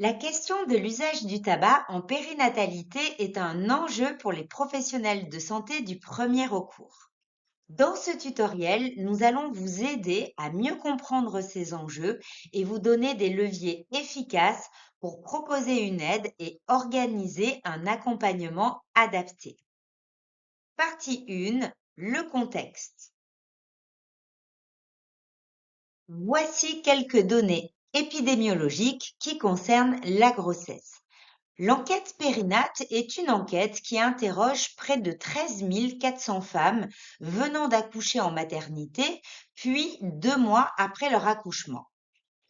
La question de l'usage du tabac en périnatalité est un enjeu pour les professionnels de santé du premier recours. Dans ce tutoriel, nous allons vous aider à mieux comprendre ces enjeux et vous donner des leviers efficaces pour proposer une aide et organiser un accompagnement adapté. Partie 1, le contexte. Voici quelques données épidémiologiques qui concernent la grossesse. L'enquête Périnat est une enquête qui interroge près de 13 400 femmes venant d'accoucher en maternité, puis 2 mois après leur accouchement.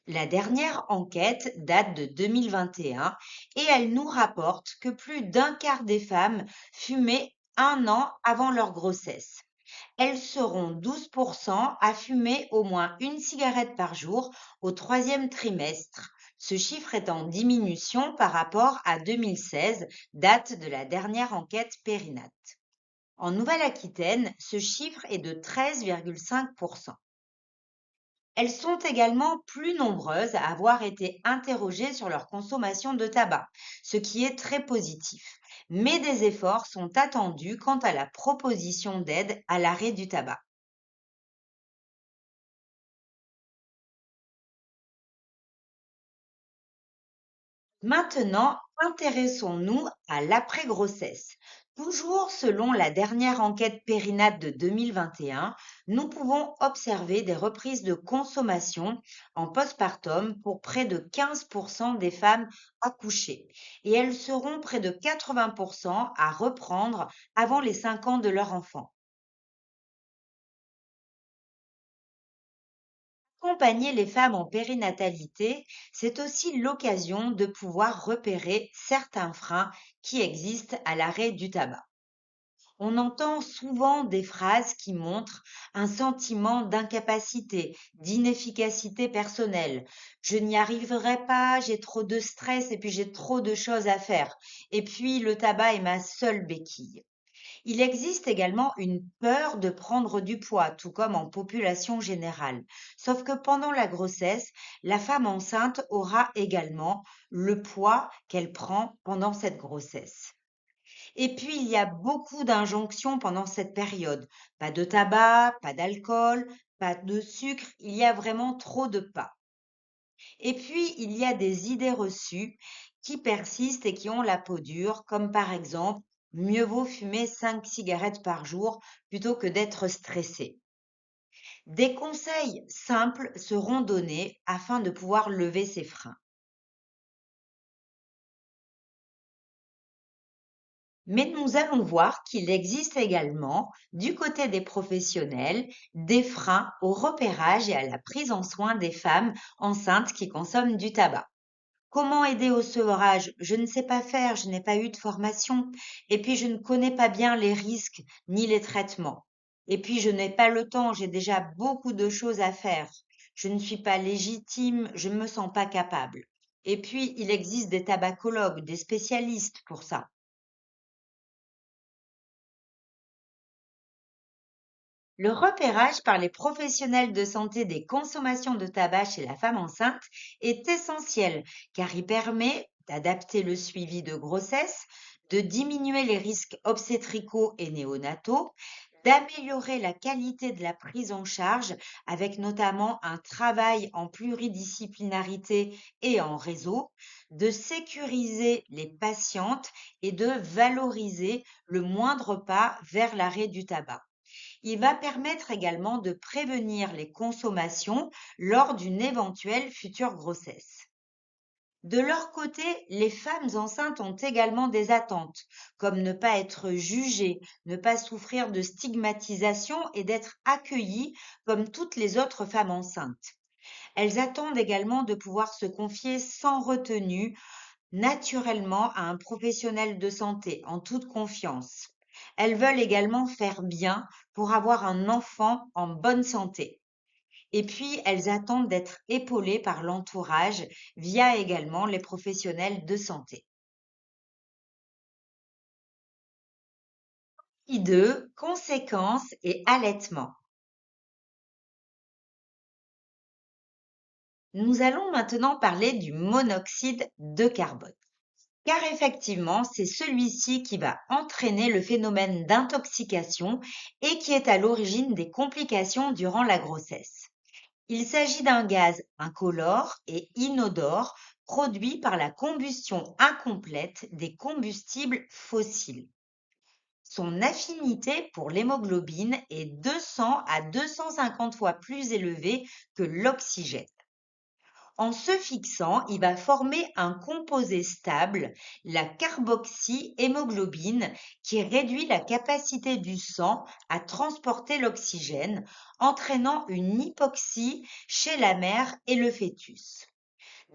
La dernière enquête date de 2021 et elle nous rapporte que plus d'un quart des femmes fumaient 1 an avant leur grossesse. Elles seront 12% à fumer au moins une cigarette par jour au troisième trimestre. Ce chiffre est en diminution par rapport à 2016, date de la dernière enquête Périnat. En Nouvelle-Aquitaine, ce chiffre est de 13,5%. Elles sont également plus nombreuses à avoir été interrogées sur leur consommation de tabac, ce qui est très positif. Mais des efforts sont attendus quant à la proposition d'aide à l'arrêt du tabac. Maintenant, intéressons-nous à l'après-grossesse. Toujours selon la dernière enquête Périnat de 2021, nous pouvons observer des reprises de consommation en postpartum pour près de 15% des femmes accouchées et elles seront près de 80% à reprendre avant les 5 ans de leur enfant. Accompagner les femmes en périnatalité, c'est aussi l'occasion de pouvoir repérer certains freins qui existent à l'arrêt du tabac. On entend souvent des phrases qui montrent un sentiment d'incapacité, d'inefficacité personnelle. Je n'y arriverai pas, j'ai trop de stress et puis j'ai trop de choses à faire. Et puis le tabac est ma seule béquille. Il existe également une peur de prendre du poids, tout comme en population générale. Sauf que pendant la grossesse, la femme enceinte aura également le poids qu'elle prend pendant cette grossesse. Et puis, il y a beaucoup d'injonctions pendant cette période. Pas de tabac, pas d'alcool, pas de sucre, il y a vraiment trop de pas. Et puis, il y a des idées reçues qui persistent et qui ont la peau dure, comme par exemple, mieux vaut fumer 5 cigarettes par jour plutôt que d'être stressé. Des conseils simples seront donnés afin de pouvoir lever ces freins. Mais nous allons voir qu'il existe également, du côté des professionnels, des freins au repérage et à la prise en soin des femmes enceintes qui consomment du tabac. Comment aider au sevrage? Je ne sais pas faire, je n'ai pas eu de formation. Et puis, je ne connais pas bien les risques ni les traitements. Et puis, je n'ai pas le temps, j'ai déjà beaucoup de choses à faire. Je ne suis pas légitime, je ne me sens pas capable. Et puis, il existe des tabacologues, des spécialistes pour ça. Le repérage par les professionnels de santé des consommations de tabac chez la femme enceinte est essentiel car il permet d'adapter le suivi de grossesse, de diminuer les risques obstétricaux et néonataux, d'améliorer la qualité de la prise en charge avec notamment un travail en pluridisciplinarité et en réseau, de sécuriser les patientes et de valoriser le moindre pas vers l'arrêt du tabac. Il va permettre également de prévenir les consommations lors d'une éventuelle future grossesse. De leur côté, les femmes enceintes ont également des attentes, comme ne pas être jugées, ne pas souffrir de stigmatisation et d'être accueillies comme toutes les autres femmes enceintes. Elles attendent également de pouvoir se confier sans retenue naturellement à un professionnel de santé en toute confiance. Elles veulent également faire bien pour avoir un enfant en bonne santé. Et puis, elles attendent d'être épaulées par l'entourage via également les professionnels de santé. I2, conséquences et allaitement. Nous allons maintenant parler du monoxyde de carbone. Car effectivement, c'est celui-ci qui va entraîner le phénomène d'intoxication et qui est à l'origine des complications durant la grossesse. Il s'agit d'un gaz incolore et inodore produit par la combustion incomplète des combustibles fossiles. Son affinité pour l'hémoglobine est 200 à 250 fois plus élevée que l'oxygène. En se fixant, il va former un composé stable, la carboxyhémoglobine, qui réduit la capacité du sang à transporter l'oxygène, entraînant une hypoxie chez la mère et le fœtus.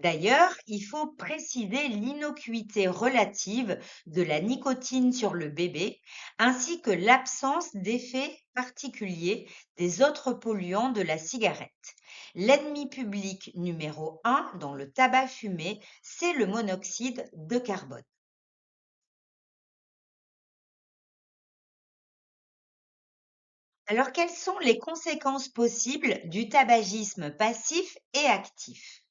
D'ailleurs, il faut préciser l'innocuité relative de la nicotine sur le bébé, ainsi que l'absence d'effet particulier des autres polluants de la cigarette. L'ennemi public numéro un dans le tabac fumé, c'est le monoxyde de carbone. Alors, quelles sont les conséquences possibles du tabagisme passif et actif?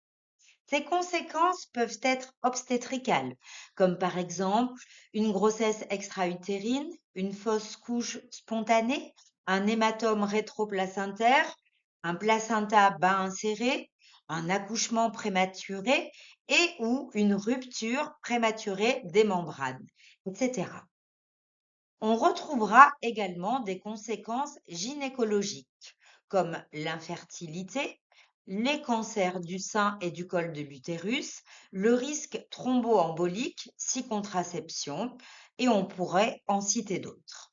Ces conséquences peuvent être obstétricales, comme par exemple une grossesse extra-utérine, une fausse couche spontanée, un hématome rétroplacentaire, un placenta bas inséré, un accouchement prématuré et ou une rupture prématurée des membranes, etc. On retrouvera également des conséquences gynécologiques comme l'infertilité, les cancers du sein et du col de l'utérus, le risque thromboembolique si contraception, et on pourrait en citer d'autres.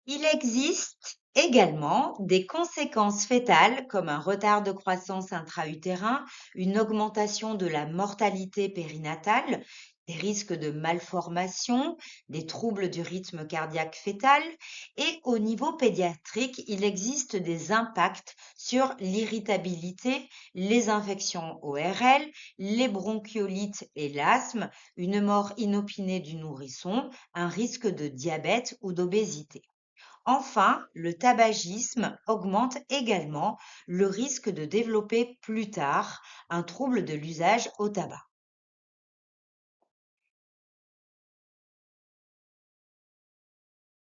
Il existe également des conséquences fétales comme un retard de croissance intra-utérin, une augmentation de la mortalité périnatale, des risques de malformation, des troubles du rythme cardiaque fœtal et au niveau pédiatrique, il existe des impacts sur l'irritabilité, les infections ORL, les bronchiolites et l'asthme, une mort inopinée du nourrisson, un risque de diabète ou d'obésité. Enfin, le tabagisme augmente également le risque de développer plus tard un trouble de l'usage au tabac.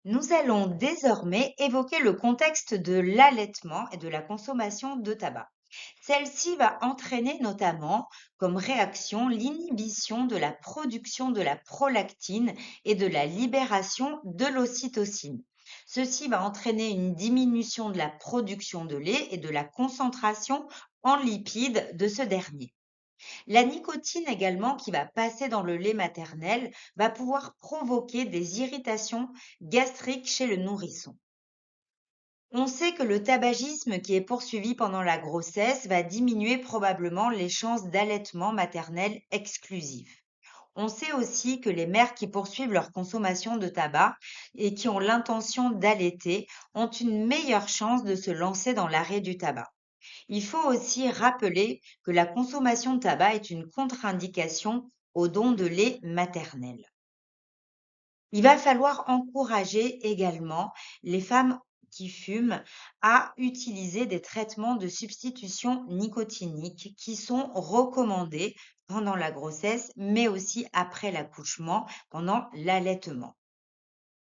Nous allons désormais évoquer le contexte de l'allaitement et de la consommation de tabac. Celle-ci va entraîner notamment comme réaction l'inhibition de la production de la prolactine et de la libération de l'ocytocine. Ceci va entraîner une diminution de la production de lait et de la concentration en lipides de ce dernier. La nicotine également, qui va passer dans le lait maternel, va pouvoir provoquer des irritations gastriques chez le nourrisson. On sait que le tabagisme qui est poursuivi pendant la grossesse va diminuer probablement les chances d'allaitement maternel exclusif. On sait aussi que les mères qui poursuivent leur consommation de tabac et qui ont l'intention d'allaiter ont une meilleure chance de se lancer dans l'arrêt du tabac. Il faut aussi rappeler que la consommation de tabac est une contre-indication au don de lait maternel. Il va falloir encourager également les femmes qui fument à utiliser des traitements de substitution nicotinique qui sont recommandés pendant la grossesse, mais aussi après l'accouchement, pendant l'allaitement.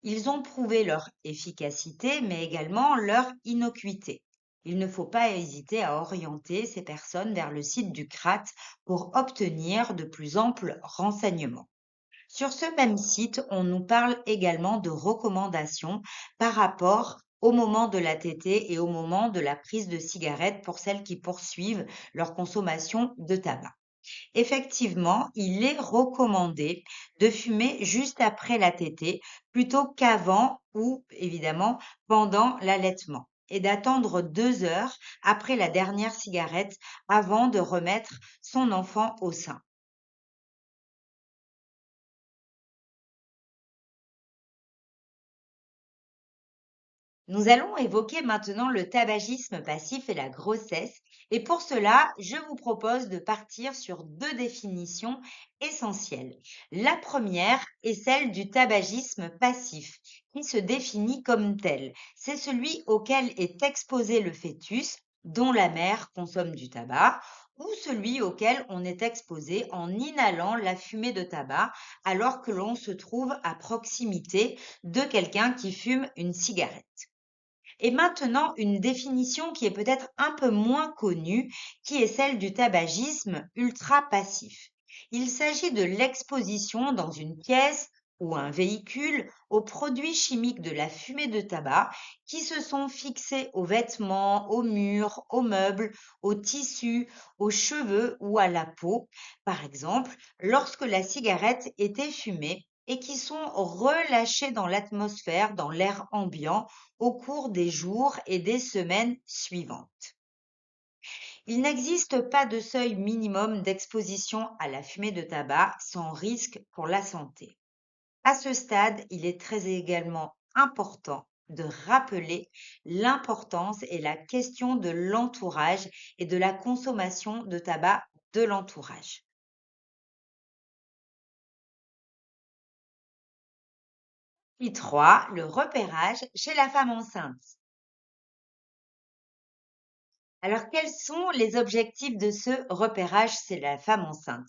Ils ont prouvé leur efficacité, mais également leur innocuité. Il ne faut pas hésiter à orienter ces personnes vers le site du CRAT pour obtenir de plus amples renseignements. Sur ce même site, on nous parle également de recommandations par rapport au moment de la tétée et au moment de la prise de cigarette pour celles qui poursuivent leur consommation de tabac. Effectivement, il est recommandé de fumer juste après la tétée plutôt qu'avant ou évidemment pendant l'allaitement et d'attendre 2 heures après la dernière cigarette avant de remettre son enfant au sein. Nous allons évoquer maintenant le tabagisme passif et la grossesse. Et pour cela, je vous propose de partir sur deux définitions essentielles. La première est celle du tabagisme passif, qui se définit comme tel. C'est celui auquel est exposé le fœtus, dont la mère consomme du tabac, ou celui auquel on est exposé en inhalant la fumée de tabac alors que l'on se trouve à proximité de quelqu'un qui fume une cigarette. Et maintenant, une définition qui est peut-être un peu moins connue, qui est celle du tabagisme ultra-passif. Il s'agit de l'exposition dans une pièce ou un véhicule aux produits chimiques de la fumée de tabac qui se sont fixés aux vêtements, aux murs, aux meubles, aux tissus, aux cheveux ou à la peau, par exemple, lorsque la cigarette était fumée et qui sont relâchés dans l'atmosphère, dans l'air ambiant au cours des jours et des semaines suivantes. Il n'existe pas de seuil minimum d'exposition à la fumée de tabac sans risque pour la santé. À ce stade, il est très également important de rappeler l'importance et la question de l'entourage et de la consommation de tabac de l'entourage. Et 3, le repérage chez la femme enceinte. Alors, quels sont les objectifs de ce repérage chez la femme enceinte?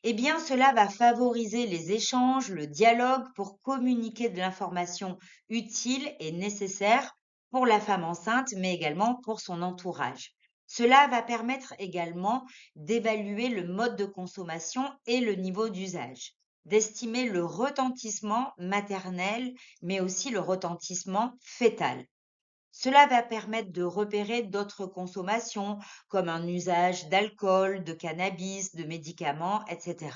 Eh bien, cela va favoriser les échanges, le dialogue pour communiquer de l'information utile et nécessaire pour la femme enceinte, mais également pour son entourage. Cela va permettre également d'évaluer le mode de consommation et le niveau d'usage, d'estimer le retentissement maternel, mais aussi le retentissement fœtal. Cela va permettre de repérer d'autres consommations, comme un usage d'alcool, de cannabis, de médicaments, etc.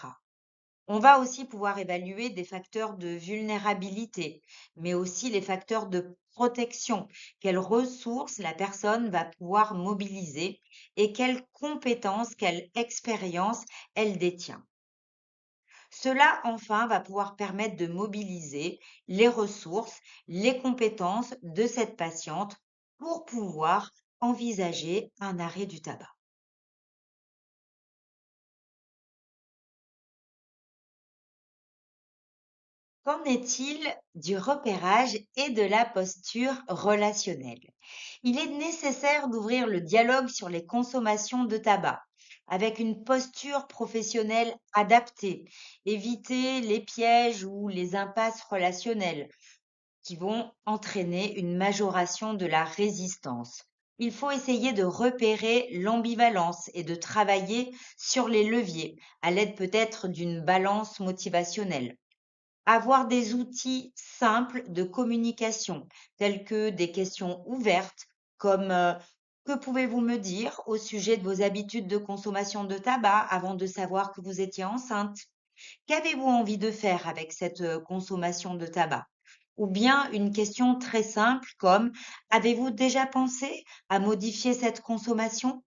On va aussi pouvoir évaluer des facteurs de vulnérabilité, mais aussi les facteurs de protection, quelles ressources la personne va pouvoir mobiliser et quelles compétences, quelle expérience elle détient. Cela, enfin, va pouvoir permettre de mobiliser les ressources, les compétences de cette patiente pour pouvoir envisager un arrêt du tabac. Qu'en est-il du repérage et de la posture relationnelle? Il est nécessaire d'ouvrir le dialogue sur les consommations de tabac avec une posture professionnelle adaptée, éviter les pièges ou les impasses relationnelles qui vont entraîner une majoration de la résistance. Il faut essayer de repérer l'ambivalence et de travailler sur les leviers à l'aide peut-être d'une balance motivationnelle. Avoir des outils simples de communication tels que des questions ouvertes comme que pouvez-vous me dire au sujet de vos habitudes de consommation de tabac avant de savoir que vous étiez enceinte? Qu'avez-vous envie de faire avec cette consommation de tabac? Ou bien une question très simple comme avez-vous déjà pensé à modifier cette consommation?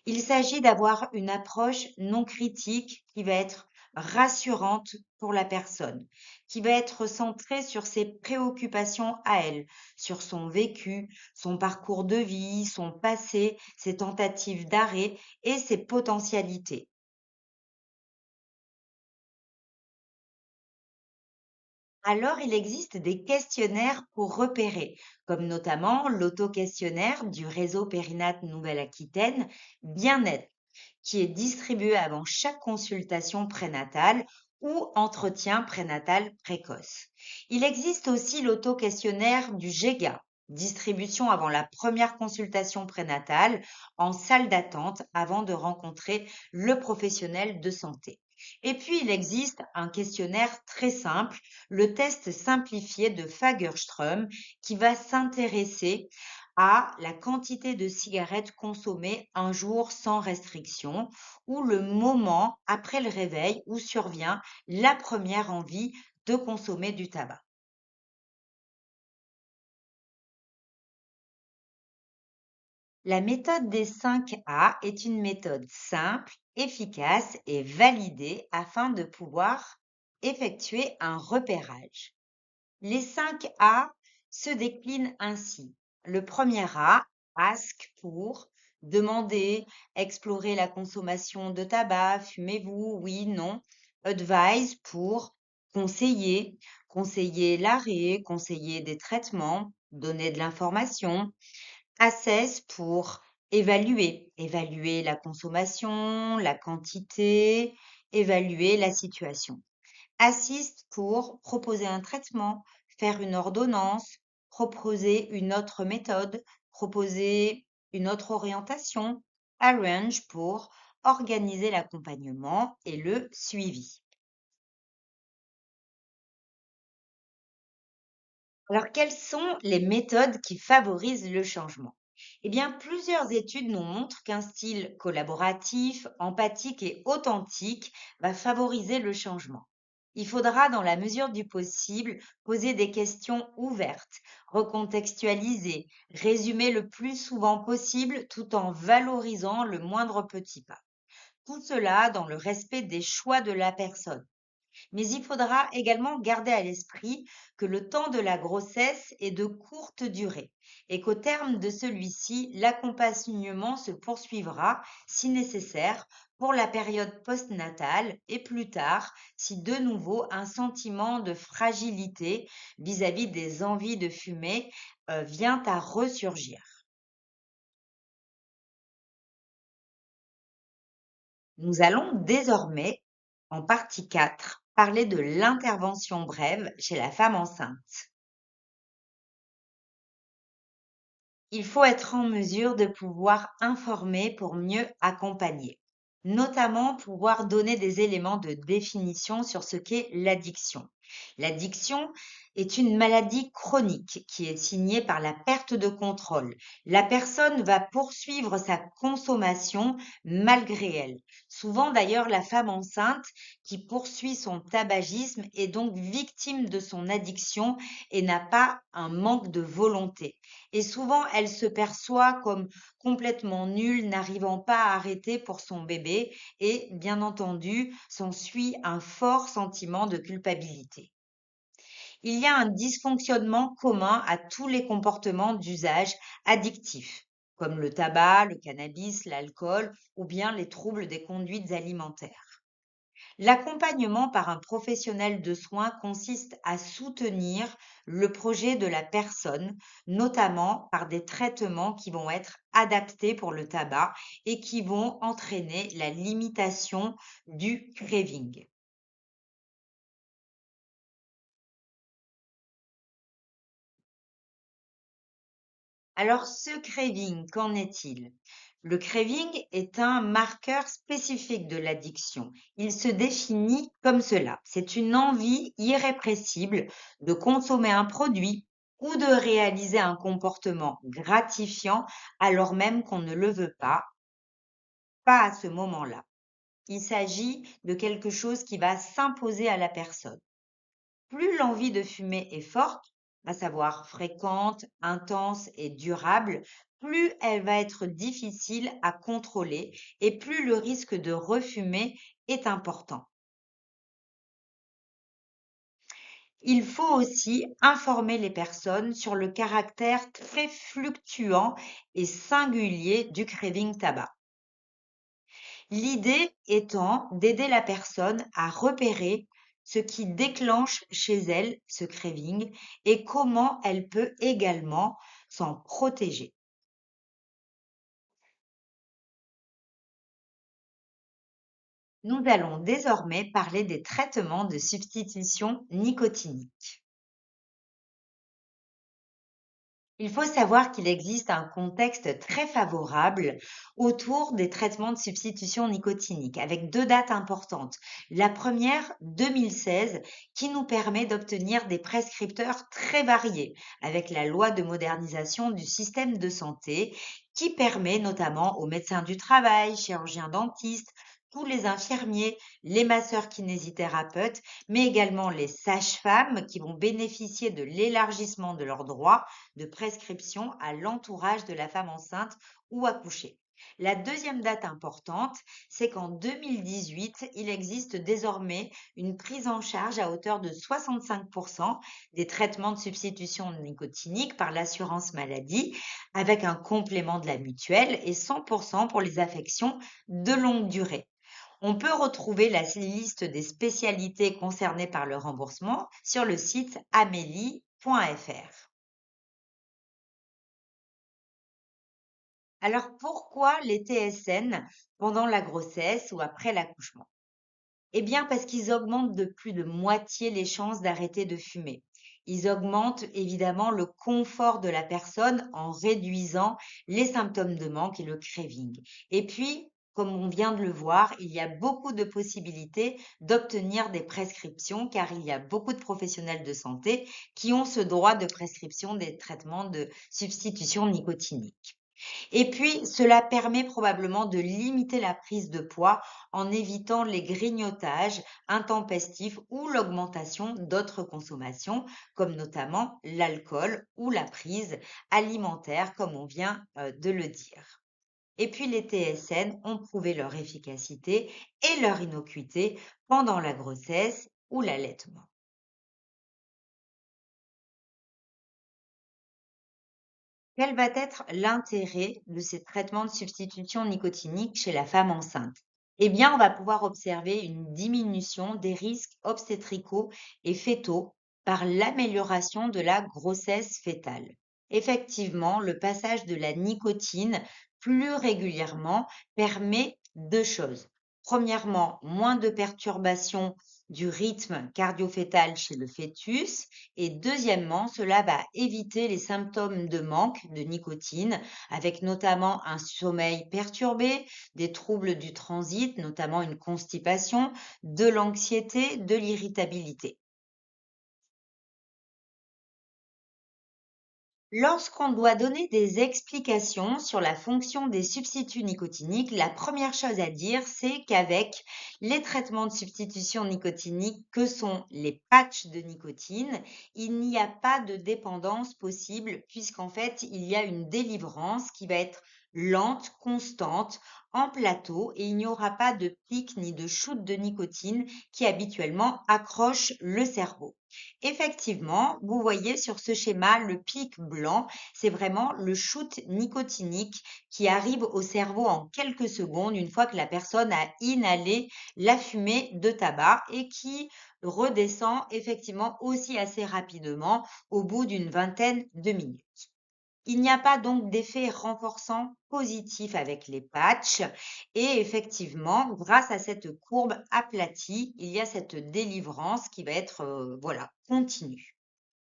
Il s'agit d'avoir une approche non critique qui va être rassurante pour la personne, qui va être centrée sur ses préoccupations à elle, sur son vécu, son parcours de vie, son passé, ses tentatives d'arrêt et ses potentialités. Alors, il existe des questionnaires pour repérer, comme notamment l'auto-questionnaire du réseau Périnate Nouvelle-Aquitaine Bien-être, qui est distribué avant chaque consultation prénatale ou entretien prénatal précoce. Il existe aussi l'auto-questionnaire du GEGA, distribution avant la première consultation prénatale en salle d'attente avant de rencontrer le professionnel de santé. Et puis, il existe un questionnaire très simple, le test simplifié de Fagerström, qui va s'intéresser à la quantité de cigarettes consommées un jour sans restriction ou le moment après le réveil où survient la première envie de consommer du tabac. La méthode des 5 A est une méthode simple, efficace et validée afin de pouvoir effectuer un repérage. Les 5 A se décline ainsi. Le premier A, ask pour demander, explorer la consommation de tabac, fumez-vous, oui, non. Advise pour conseiller, conseiller l'arrêt, conseiller des traitements, donner de l'information. Assess pour évaluer, évaluer la consommation, la quantité, évaluer la situation. Assist pour proposer un traitement, faire une ordonnance, proposer une autre méthode, proposer une autre orientation. Arrange pour organiser l'accompagnement et le suivi. Alors, quelles sont les méthodes qui favorisent le changement? Eh bien, plusieurs études nous montrent qu'un style collaboratif, empathique et authentique va favoriser le changement. Il faudra, dans la mesure du possible, poser des questions ouvertes, recontextualiser, résumer le plus souvent possible tout en valorisant le moindre petit pas. Tout cela dans le respect des choix de la personne. Mais il faudra également garder à l'esprit que le temps de la grossesse est de courte durée et qu'au terme de celui-ci, l'accompagnement se poursuivra, si nécessaire, pour la période postnatale et plus tard, si de nouveau un sentiment de fragilité vis-à-vis des envies de fumer vient à ressurgir. Nous allons désormais, en partie 4, parler de l'intervention brève chez la femme enceinte. Il faut être en mesure de pouvoir informer pour mieux accompagner, notamment pouvoir donner des éléments de définition sur ce qu'est l'addiction. L'addiction est une maladie chronique qui est signée par la perte de contrôle. La personne va poursuivre sa consommation malgré elle. Souvent d'ailleurs, la femme enceinte qui poursuit son tabagisme est donc victime de son addiction et n'a pas un manque de volonté. Et souvent, elle se perçoit comme complètement nulle, n'arrivant pas à arrêter pour son bébé et, bien entendu, s'ensuit un fort sentiment de culpabilité. Il y a un dysfonctionnement commun à tous les comportements d'usage addictif, comme le tabac, le cannabis, l'alcool ou bien les troubles des conduites alimentaires. L'accompagnement par un professionnel de soins consiste à soutenir le projet de la personne, notamment par des traitements qui vont être adaptés pour le tabac et qui vont entraîner la limitation du craving. Alors, ce craving, qu'en est-il? Le craving est un marqueur spécifique de l'addiction. Il se définit comme cela. C'est une envie irrépressible de consommer un produit ou de réaliser un comportement gratifiant alors même qu'on ne le veut pas à ce moment-là. Il s'agit de quelque chose qui va s'imposer à la personne. Plus l'envie de fumer est forte, à savoir fréquente, intense et durable, plus elle va être difficile à contrôler et plus le risque de refumer est important. Il faut aussi informer les personnes sur le caractère très fluctuant et singulier du craving tabac. L'idée étant d'aider la personne à repérer ce qui déclenche chez elle ce craving et comment elle peut également s'en protéger. Nous allons désormais parler des traitements de substitution nicotinique. Il faut savoir qu'il existe un contexte très favorable autour des traitements de substitution nicotinique, avec deux dates importantes. La première, 2016, qui nous permet d'obtenir des prescripteurs très variés, avec la loi de modernisation du système de santé, qui permet notamment aux médecins du travail, chirurgiens dentistes, tous les infirmiers, les masseurs kinésithérapeutes, mais également les sages-femmes qui vont bénéficier de l'élargissement de leurs droits de prescription à l'entourage de la femme enceinte ou accouchée. La deuxième date importante, c'est qu'en 2018, il existe désormais une prise en charge à hauteur de 65% des traitements de substitution nicotinique par l'assurance maladie, avec un complément de la mutuelle et 100% pour les affections de longue durée. On peut retrouver la liste des spécialités concernées par le remboursement sur le site amélie.fr. Alors pourquoi les TSN pendant la grossesse ou après l'accouchement? Eh bien parce qu'ils augmentent de plus de moitié les chances d'arrêter de fumer. Ils augmentent évidemment le confort de la personne en réduisant les symptômes de manque et le craving. Et puis, comme on vient de le voir, il y a beaucoup de possibilités d'obtenir des prescriptions car il y a beaucoup de professionnels de santé qui ont ce droit de prescription des traitements de substitution nicotinique. Et puis, cela permet probablement de limiter la prise de poids en évitant les grignotages intempestifs ou l'augmentation d'autres consommations, comme notamment l'alcool ou la prise alimentaire, comme on vient de le dire. Et puis, les TSN ont prouvé leur efficacité et leur innocuité pendant la grossesse ou l'allaitement. Quel va être l'intérêt de ces traitements de substitution nicotinique chez la femme enceinte? Eh bien, on va pouvoir observer une diminution des risques obstétricaux et fétaux par l'amélioration de la grossesse fœtale. Effectivement, le passage de la nicotine plus régulièrement permet deux choses. Premièrement, moins de perturbations du rythme cardio-fœtal chez le fœtus et deuxièmement, cela va éviter les symptômes de manque de nicotine, avec notamment un sommeil perturbé, des troubles du transit, notamment une constipation, de l'anxiété, de l'irritabilité. Lorsqu'on doit donner des explications sur la fonction des substituts nicotiniques, la première chose à dire, c'est qu'avec les traitements de substitution nicotinique que sont les patchs de nicotine, il n'y a pas de dépendance possible puisqu'en fait, il y a une délivrance qui va être lente, constante, en plateau et il n'y aura pas de pic ni de shoot de nicotine qui habituellement accroche le cerveau. Effectivement, vous voyez sur ce schéma, le pic blanc, c'est vraiment le shoot nicotinique qui arrive au cerveau en quelques secondes une fois que la personne a inhalé la fumée de tabac et qui redescend effectivement aussi assez rapidement au bout d'une vingtaine de minutes. Il n'y a pas donc d'effet renforçant positif avec les patchs et effectivement, grâce à cette courbe aplatie, il y a cette délivrance qui va être voilà, continue.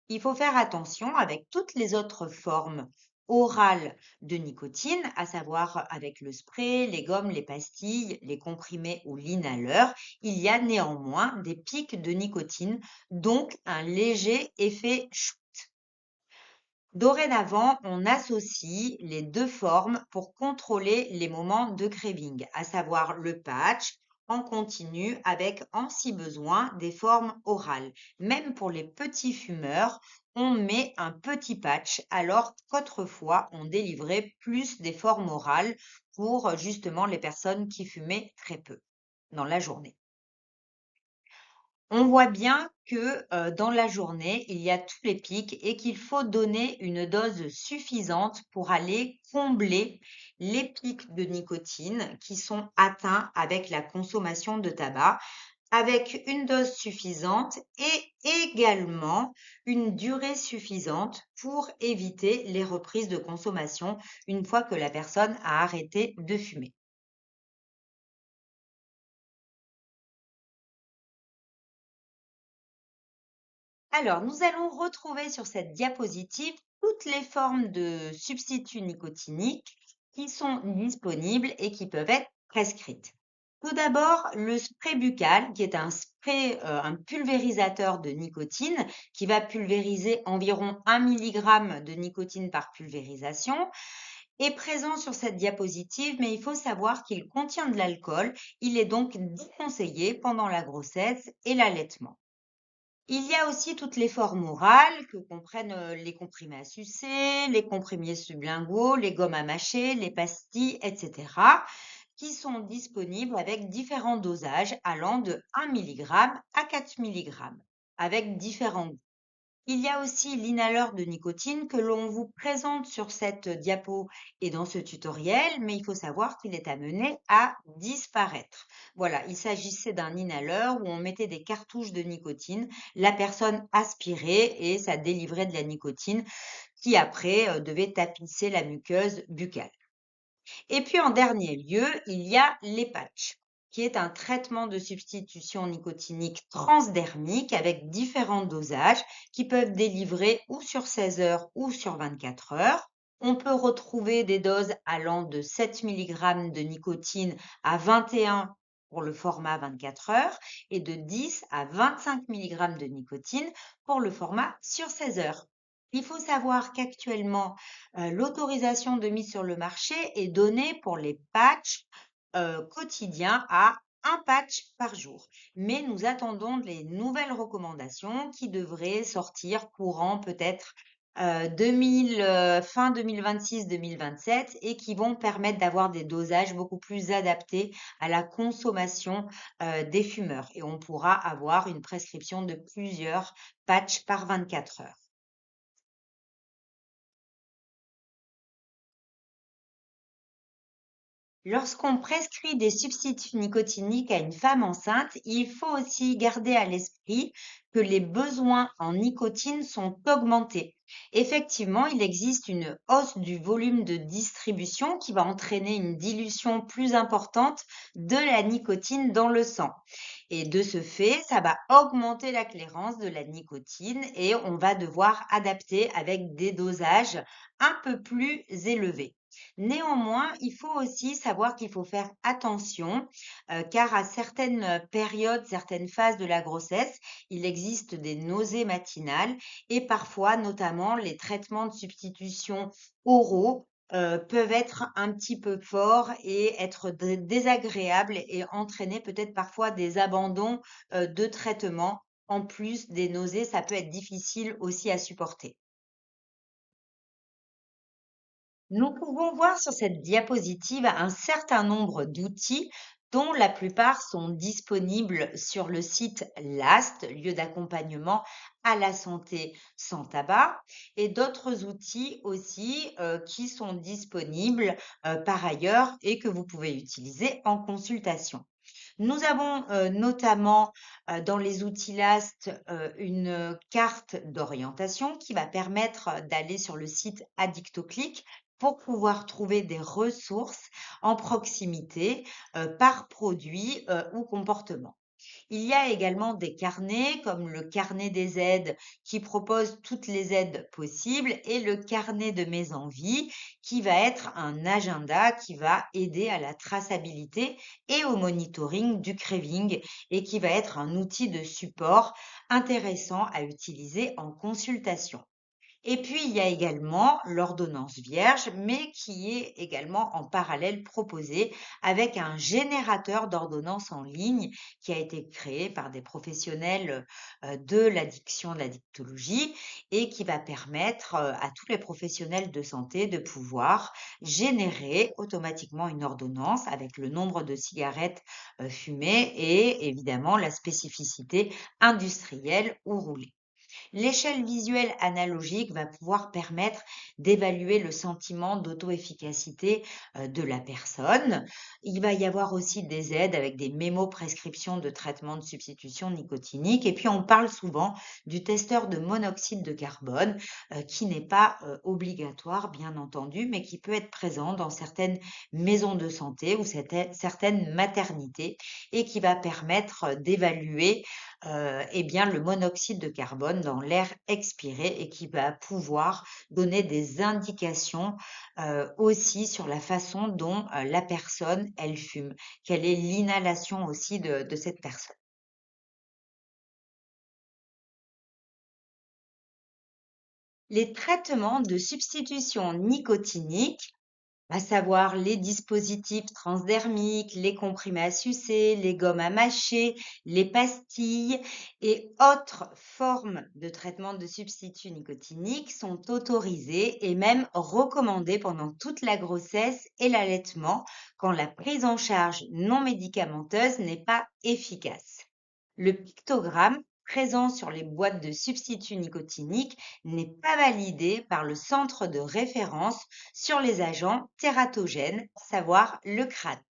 Il faut faire attention avec toutes les autres formes orales de nicotine, à savoir avec le spray, les gommes, les pastilles, les comprimés ou l'inhaleur. Il y a néanmoins des pics de nicotine, donc un léger effet shoot. Dorénavant, on associe les deux formes pour contrôler les moments de craving, à savoir le patch en continu avec, en si besoin, des formes orales. Même pour les petits fumeurs, on met un petit patch alors qu'autrefois, on délivrait plus des formes orales pour justement les personnes qui fumaient très peu dans la journée. On voit bien que, dans la journée, il y a tous les pics et qu'il faut donner une dose suffisante pour aller combler les pics de nicotine qui sont atteints avec la consommation de tabac, avec une dose suffisante et également une durée suffisante pour éviter les reprises de consommation une fois que la personne a arrêté de fumer. Alors, nous allons retrouver sur cette diapositive toutes les formes de substituts nicotiniques qui sont disponibles et qui peuvent être prescrites. Tout d'abord, le spray buccal, qui est un spray, un pulvérisateur de nicotine qui va pulvériser environ 1 milligramme de nicotine par pulvérisation, est présent sur cette diapositive, mais il faut savoir qu'il contient de l'alcool. Il est donc déconseillé pendant la grossesse et l'allaitement. Il y a aussi toutes les formes orales que comprennent les comprimés à sucer, les comprimés sublinguaux, les gommes à mâcher, les pastilles, etc., qui sont disponibles avec différents dosages allant de 1 mg à 4 mg, avec différents. Il y a aussi l'inhaleur de nicotine que l'on vous présente sur cette diapo et dans ce tutoriel, mais il faut savoir qu'il est amené à disparaître. Voilà, il s'agissait d'un inhaleur où on mettait des cartouches de nicotine, la personne aspirait et ça délivrait de la nicotine qui après devait tapisser la muqueuse buccale. Et puis en dernier lieu, il y a les patchs, qui est un traitement de substitution nicotinique transdermique avec différents dosages qui peuvent délivrer ou sur 16 heures ou sur 24 heures. On peut retrouver des doses allant de 7 mg de nicotine à 21 pour le format 24 heures et de 10 à 25 mg de nicotine pour le format sur 16 heures. Il faut savoir qu'actuellement, l'autorisation de mise sur le marché est donnée pour les patchs quotidiens à un patch par jour. Mais nous attendons les nouvelles recommandations qui devraient sortir courant peut-être fin 2026-2027 et qui vont permettre d'avoir des dosages beaucoup plus adaptés à la consommation des fumeurs. Et on pourra avoir une prescription de plusieurs patchs par 24 heures. Lorsqu'on prescrit des substituts nicotiniques à une femme enceinte, il faut aussi garder à l'esprit que les besoins en nicotine sont augmentés. Effectivement, il existe une hausse du volume de distribution qui va entraîner une dilution plus importante de la nicotine dans le sang. Et de ce fait, ça va augmenter la clairance de la nicotine et on va devoir adapter avec des dosages un peu plus élevés. Néanmoins, il faut aussi savoir qu'il faut faire attention car à certaines périodes, certaines phases de la grossesse, il existe des nausées matinales et parfois, notamment, les traitements de substitution oraux peuvent être un petit peu forts et être désagréables et entraîner peut-être parfois des abandons de traitement. En plus des nausées, ça peut être difficile aussi à supporter. Nous pouvons voir sur cette diapositive un certain nombre d'outils dont la plupart sont disponibles sur le site LAST, lieu d'accompagnement à la santé sans tabac, et d'autres outils aussi qui sont disponibles par ailleurs et que vous pouvez utiliser en consultation. Nous avons notamment dans les outils LAST une carte d'orientation qui va permettre d'aller sur le site Addictoclick pour pouvoir trouver des ressources en proximité par produit ou comportement. Il y a également des carnets comme le carnet des aides qui propose toutes les aides possibles et le carnet de mes envies qui va être un agenda qui va aider à la traçabilité et au monitoring du craving et qui va être un outil de support intéressant à utiliser en consultation. Et puis, il y a également l'ordonnance vierge, mais qui est également en parallèle proposée avec un générateur d'ordonnances en ligne qui a été créé par des professionnels de l'addiction, de l'addictologie, et qui va permettre à tous les professionnels de santé de pouvoir générer automatiquement une ordonnance avec le nombre de cigarettes fumées et évidemment la spécificité industrielle ou roulée. L'échelle visuelle analogique va pouvoir permettre d'évaluer le sentiment d'auto-efficacité de la personne. Il va y avoir aussi des aides avec des mémos prescriptions de traitement de substitution nicotinique. Et puis, on parle souvent du testeur de monoxyde de carbone qui n'est pas obligatoire, bien entendu, mais qui peut être présent dans certaines maisons de santé ou certaines maternités et qui va permettre d'évaluer eh bien, le monoxyde de carbone dans l'air expiré et qui va pouvoir donner des indications aussi sur la façon dont la personne, elle fume. Quelle est l'inhalation aussi de cette personne. Les traitements de substitution nicotinique à savoir les dispositifs transdermiques, les comprimés à sucer, les gommes à mâcher, les pastilles et autres formes de traitement de substituts nicotiniques sont autorisées et même recommandées pendant toute la grossesse et l'allaitement quand la prise en charge non médicamenteuse n'est pas efficace. Le pictogramme présent sur les boîtes de substituts nicotiniques n'est pas validé par le centre de référence sur les agents tératogènes, à savoir le CRAT.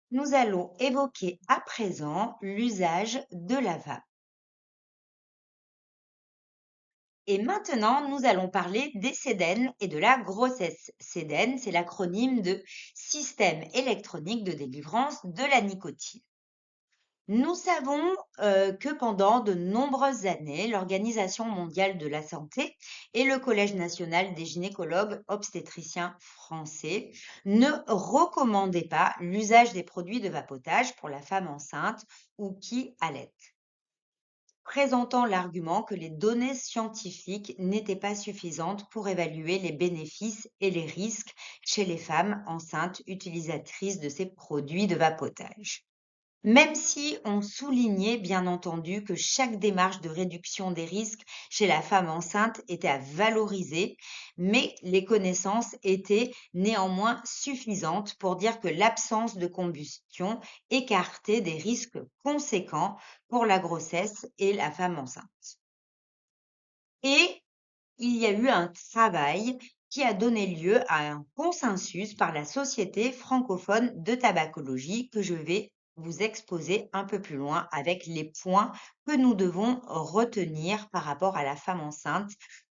Nous allons évoquer à présent l'usage de la vape. Et maintenant, nous allons parler des SEDEN et de la grossesse. SEDEN, c'est l'acronyme de Système électronique de délivrance de la nicotine. Nous savons que pendant de nombreuses années, l'Organisation mondiale de la santé et le Collège national des gynécologues obstétriciens français ne recommandaient pas l'usage des produits de vapotage pour la femme enceinte ou qui allaite, présentant l'argument que les données scientifiques n'étaient pas suffisantes pour évaluer les bénéfices et les risques chez les femmes enceintes utilisatrices de ces produits de vapotage. Même si on soulignait bien entendu que chaque démarche de réduction des risques chez la femme enceinte était à valoriser, mais les connaissances étaient néanmoins suffisantes pour dire que l'absence de combustion écartait des risques conséquents pour la grossesse et la femme enceinte. Et il y a eu un travail qui a donné lieu à un consensus par la Société francophone de tabacologie que je vais vous exposer un peu plus loin avec les points que nous devons retenir par rapport à la femme enceinte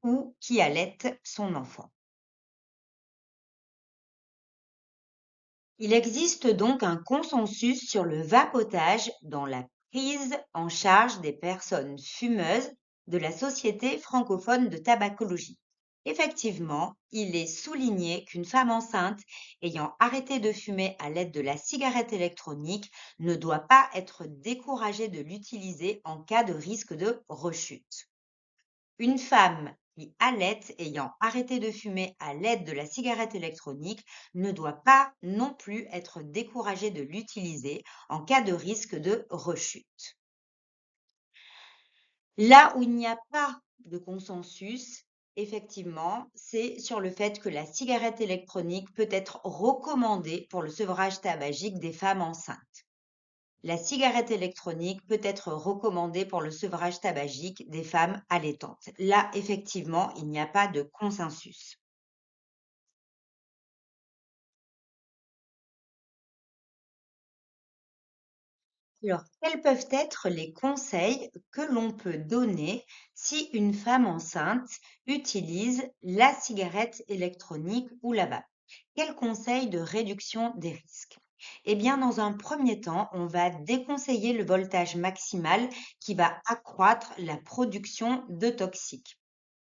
ou qui allaite son enfant. Il existe donc un consensus sur le vapotage dans la prise en charge des personnes fumeuses de la Société francophone de tabacologie. Effectivement, il est souligné qu'une femme enceinte ayant arrêté de fumer à l'aide de la cigarette électronique ne doit pas être découragée de l'utiliser en cas de risque de rechute. Une femme qui allaite ayant arrêté de fumer à l'aide de la cigarette électronique ne doit pas non plus être découragée de l'utiliser en cas de risque de rechute. Là où il n'y a pas de consensus, effectivement, c'est sur le fait que la cigarette électronique peut être recommandée pour le sevrage tabagique des femmes enceintes. La cigarette électronique peut être recommandée pour le sevrage tabagique des femmes allaitantes. Là, effectivement, il n'y a pas de consensus. Alors, quels peuvent être les conseils que l'on peut donner si une femme enceinte utilise la cigarette électronique ou la vape? Quels conseils de réduction des risques? Eh bien, dans un premier temps, on va déconseiller le voltage maximal qui va accroître la production de toxiques.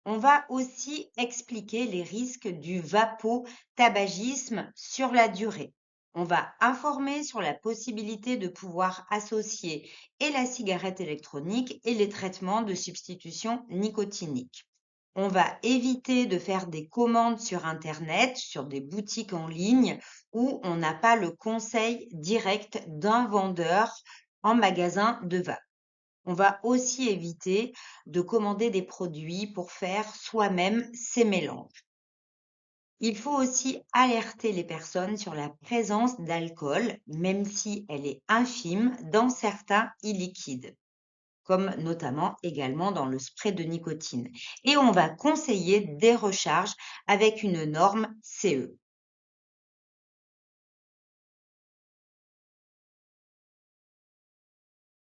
On va aussi expliquer les risques du vapotabagisme sur la durée. On va informer sur la possibilité de pouvoir associer et la cigarette électronique et les traitements de substitution nicotinique. On va éviter de faire des commandes sur Internet, sur des boutiques en ligne où on n'a pas le conseil direct d'un vendeur en magasin de vape. On va aussi éviter de commander des produits pour faire soi-même ces mélanges. Il faut aussi alerter les personnes sur la présence d'alcool, même si elle est infime, dans certains e-liquides, comme notamment également dans le spray de nicotine. Et on va conseiller des recharges avec une norme CE.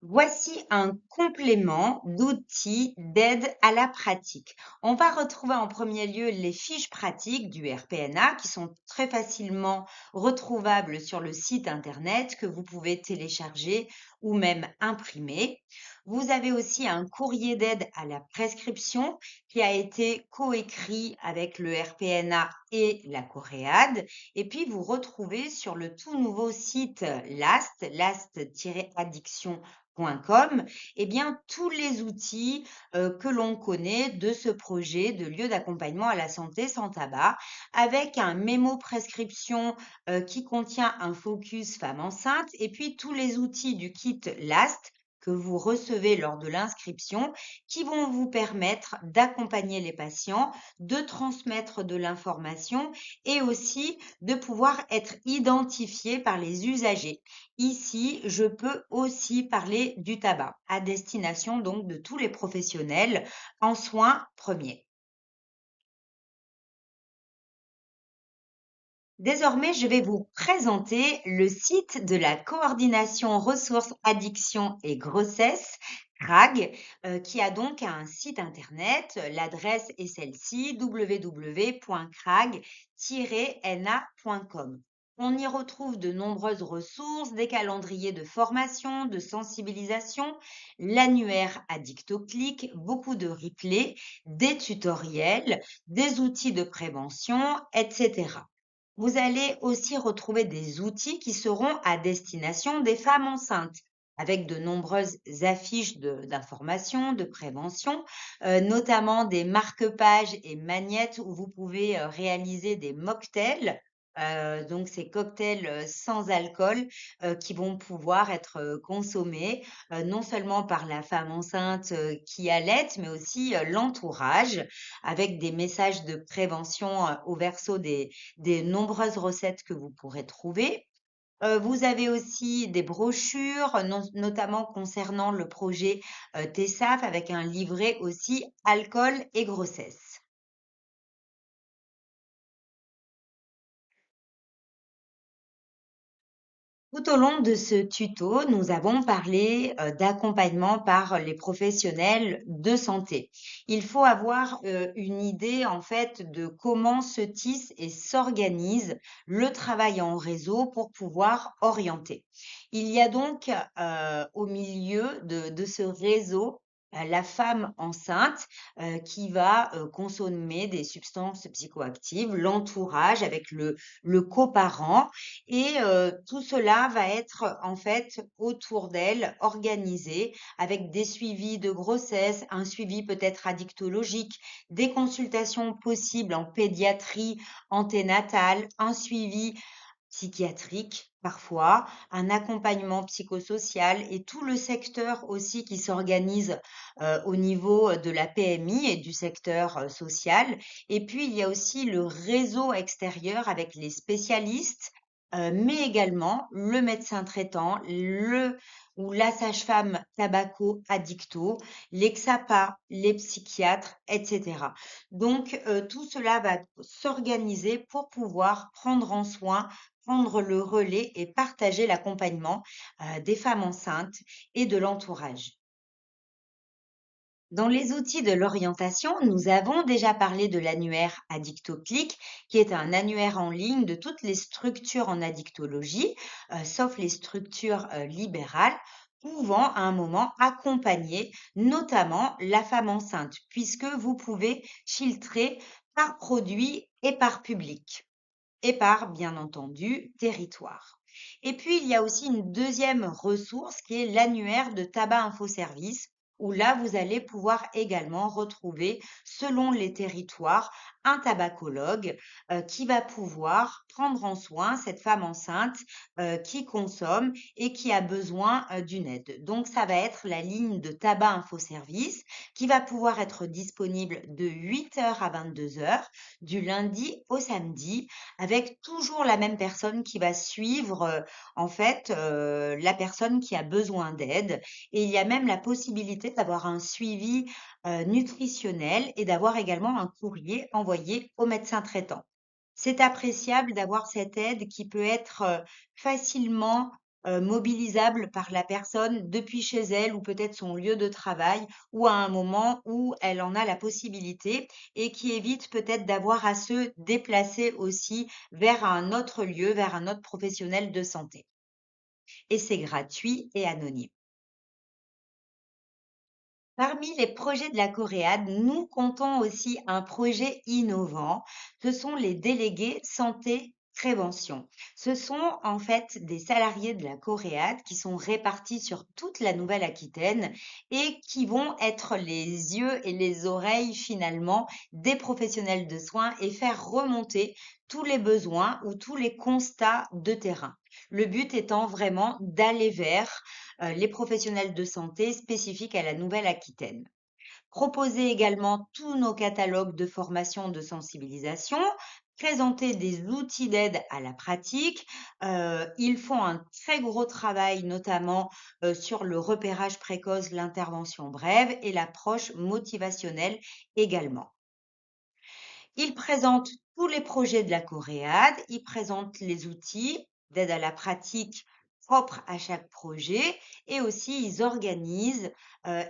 Voici un complément d'outils d'aide à la pratique. On va retrouver en premier lieu les fiches pratiques du RPNA qui sont très facilement retrouvables sur le site internet que vous pouvez télécharger ou même imprimer. Vous avez aussi un courrier d'aide à la prescription qui a été coécrit avec le RPNA et la Coréade. Et puis, vous retrouvez sur le tout nouveau site last-addiction.com, eh bien, tous les outils que l'on connaît de ce projet de lieu d'accompagnement à la santé sans tabac, avec un mémo prescription qui contient un focus femme enceinte et puis tous les outils du kit LAST que vous recevez lors de l'inscription qui vont vous permettre d'accompagner les patients, de transmettre de l'information et aussi de pouvoir être identifié par les usagers. Ici, je peux aussi parler du tabac à destination donc de tous les professionnels en soins premiers. Désormais, je vais vous présenter le site de la coordination ressources addiction et grossesse, CRAG, qui a donc un site internet. L'adresse est celle-ci, www.crag-na.com. On y retrouve de nombreuses ressources, des calendriers de formation, de sensibilisation, l'annuaire AddictoClick, beaucoup de replays, des tutoriels, des outils de prévention, etc. Vous allez aussi retrouver des outils qui seront à destination des femmes enceintes, avec de nombreuses affiches d'information, de prévention, notamment des marque-pages et magnettes où vous pouvez réaliser des mocktails. Donc, ces cocktails sans alcool qui vont pouvoir être consommés non seulement par la femme enceinte qui allait, mais aussi l'entourage, avec des messages de prévention au verso des nombreuses recettes que vous pourrez trouver. Vous avez aussi des brochures, notamment concernant le projet TESAF avec un livret aussi alcool et grossesse. Tout au long de ce tuto, nous avons parlé d'accompagnement par les professionnels de santé. Il faut avoir une idée en fait de comment se tisse et s'organise le travail en réseau pour pouvoir orienter. Il y a donc au milieu de ce réseau la femme enceinte qui va consommer des substances psychoactives, l'entourage avec le coparent et tout cela va être en fait autour d'elle, organisé avec des suivis de grossesse, un suivi peut-être addictologique, des consultations possibles en pédiatrie anténatale, un suivi psychiatrique parfois, un accompagnement psychosocial et tout le secteur aussi qui s'organise au niveau de la PMI et du secteur social. Et puis, il y a aussi le réseau extérieur avec les spécialistes, mais également le médecin traitant, le ou la sage-femme tabaco-addicto, les XAPA, les psychiatres, etc. Donc, tout cela va s'organiser pour pouvoir prendre en soin, prendre le relais et partager l'accompagnement des femmes enceintes et de l'entourage. Dans les outils de l'orientation, nous avons déjà parlé de l'annuaire AddictoClick, qui est un annuaire en ligne de toutes les structures en addictologie, sauf les structures libérales, pouvant à un moment accompagner notamment la femme enceinte, puisque vous pouvez filtrer par produit et par public et par, bien entendu, territoire. Et puis, il y a aussi une deuxième ressource qui est l'annuaire de tabac info service, où là, vous allez pouvoir également retrouver, selon les territoires, un tabacologue qui va pouvoir prendre en soin cette femme enceinte qui consomme et qui a besoin d'une aide. Donc, ça va être la ligne de tabac info service qui va pouvoir être disponible de 8 heures à 22 heures du lundi au samedi avec toujours la même personne qui va suivre, en fait, la personne qui a besoin d'aide et il y a même la possibilité d'avoir un suivi, nutritionnel et d'avoir également un courrier envoyé au médecin traitant. C'est appréciable d'avoir cette aide qui peut être, facilement, mobilisable par la personne depuis chez elle ou peut-être son lieu de travail ou à un moment où elle en a la possibilité et qui évite peut-être d'avoir à se déplacer aussi vers un autre lieu, vers un autre professionnel de santé et c'est gratuit et anonyme. Parmi les projets de la Coréade, nous comptons aussi un projet innovant. Ce sont les délégués santé prévention. Ce sont en fait des salariés de la Coréade qui sont répartis sur toute la Nouvelle-Aquitaine et qui vont être les yeux et les oreilles finalement des professionnels de soins et faire remonter tous les besoins ou tous les constats de terrain. Le but étant vraiment d'aller vers les professionnels de santé spécifiques à la Nouvelle-Aquitaine. Proposer également tous nos catalogues de formation de sensibilisation, présenter des outils d'aide à la pratique. Ils font un très gros travail, notamment sur le repérage précoce, l'intervention brève et l'approche motivationnelle également. Ils présentent tous les projets de la Coréade, ils présentent les outils d'aide à la pratique propres à chaque projet et aussi ils organisent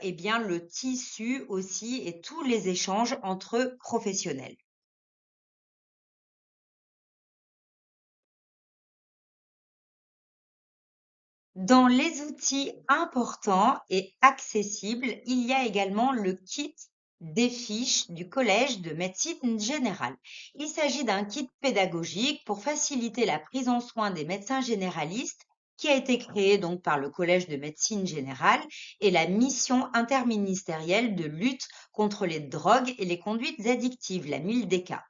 eh bien, le tissu aussi et tous les échanges entre professionnels. Dans les outils importants et accessibles, il y a également le kit des fiches du Collège de médecine générale. Il s'agit d'un kit pédagogique pour faciliter la prise en soin des médecins généralistes qui a été créé donc par le Collège de médecine générale et la mission interministérielle de lutte contre les drogues et les conduites addictives, la MILDECA.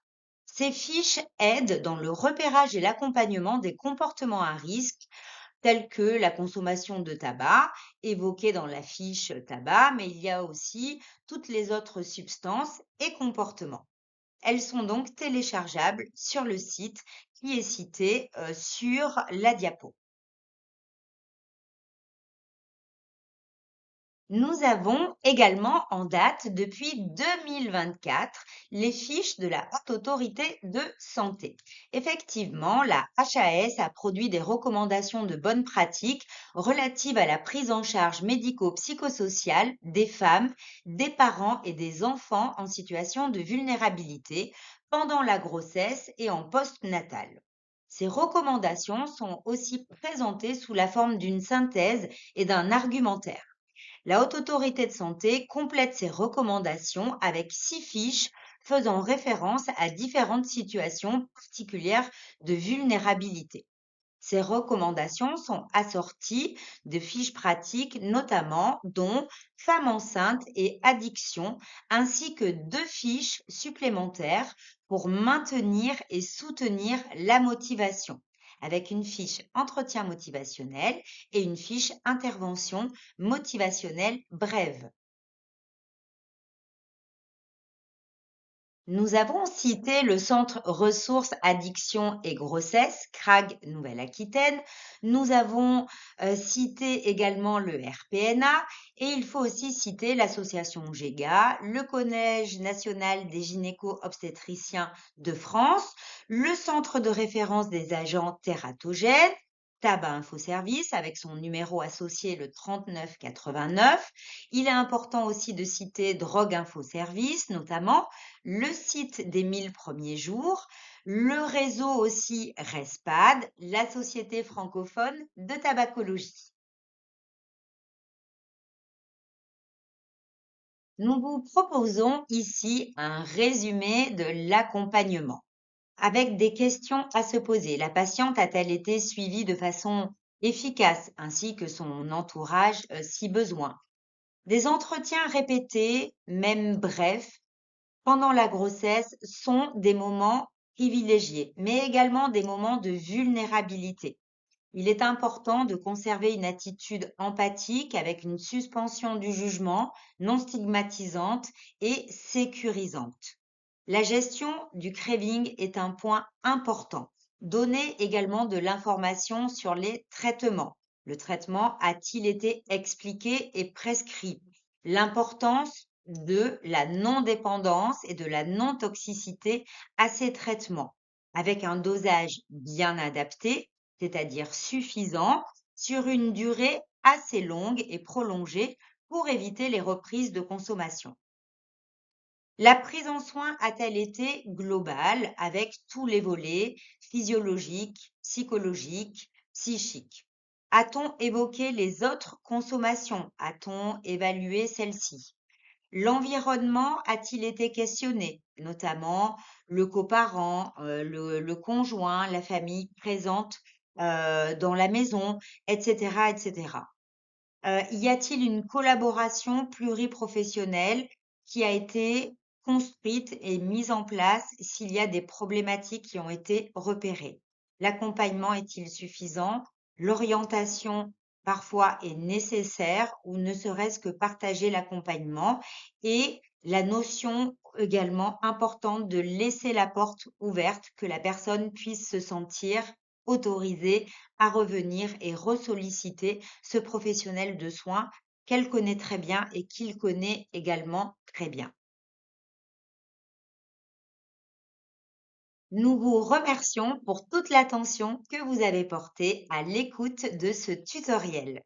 Ces fiches aident dans le repérage et l'accompagnement des comportements à risque tels que la consommation de tabac, évoquée dans la fiche tabac, mais il y a aussi toutes les autres substances et comportements. Elles sont donc téléchargeables sur le site qui est cité sur la diapo. Nous avons également en date depuis 2024 les fiches de la Haute Autorité de Santé. Effectivement, la HAS a produit des recommandations de bonnes pratiques relatives à la prise en charge médico-psychosociale des femmes, des parents et des enfants en situation de vulnérabilité pendant la grossesse et en postnatal. Ces recommandations sont aussi présentées sous la forme d'une synthèse et d'un argumentaire. La Haute Autorité de santé complète ses recommandations avec 6 fiches faisant référence à différentes situations particulières de vulnérabilité. Ces recommandations sont assorties de fiches pratiques, notamment dont femmes enceintes et addiction, ainsi que 2 fiches supplémentaires pour maintenir et soutenir la motivation, avec une fiche entretien motivationnel et une fiche intervention motivationnelle brève. Nous avons cité le Centre ressources addiction et grossesse, CRAG Nouvelle-Aquitaine. Nous avons cité également le RPNA et il faut aussi citer l'association GEGA, le Collège national des gynéco-obstétriciens de France, le Centre de référence des agents tératogènes, Tabac Info Service avec son numéro associé le 3989. Il est important aussi de citer Drogue Info Service notamment, le site des 1000 premiers jours, le réseau aussi RESPAD, la Société francophone de tabacologie. Nous vous proposons ici un résumé de l'accompagnement avec des questions à se poser. La patiente a-t-elle été suivie de façon efficace ainsi que son entourage si besoin? Des entretiens répétés, même brefs, pendant la grossesse sont des moments privilégiés, mais également des moments de vulnérabilité. Il est important de conserver une attitude empathique avec une suspension du jugement non stigmatisante et sécurisante. La gestion du craving est un point important. Donner également de l'information sur les traitements. Le traitement a-t-il été expliqué et prescrit? L'importance de la non-dépendance et de la non-toxicité à ces traitements, avec un dosage bien adapté, c'est-à-dire suffisant, sur une durée assez longue et prolongée pour éviter les reprises de consommation. La prise en soin a-t-elle été globale avec tous les volets physiologiques, psychologiques, psychiques? A-t-on évoqué les autres consommations? A-t-on évalué celles-ci? L'environnement a-t-il été questionné, notamment le coparent, le conjoint, la famille présente dans la maison, etc., etc. Y a-t-il une collaboration pluriprofessionnelle qui a été construite et mise en place s'il y a des problématiques qui ont été repérées? L'accompagnement est-il suffisant? L'orientation parfois est nécessaire ou ne serait-ce que partager l'accompagnement et la notion également importante de laisser la porte ouverte, que la personne puisse se sentir autorisée à revenir et ressolliciter ce professionnel de soins qu'elle connaît très bien et qu'il connaît également très bien. Nous vous remercions pour toute l'attention que vous avez portée à l'écoute de ce tutoriel.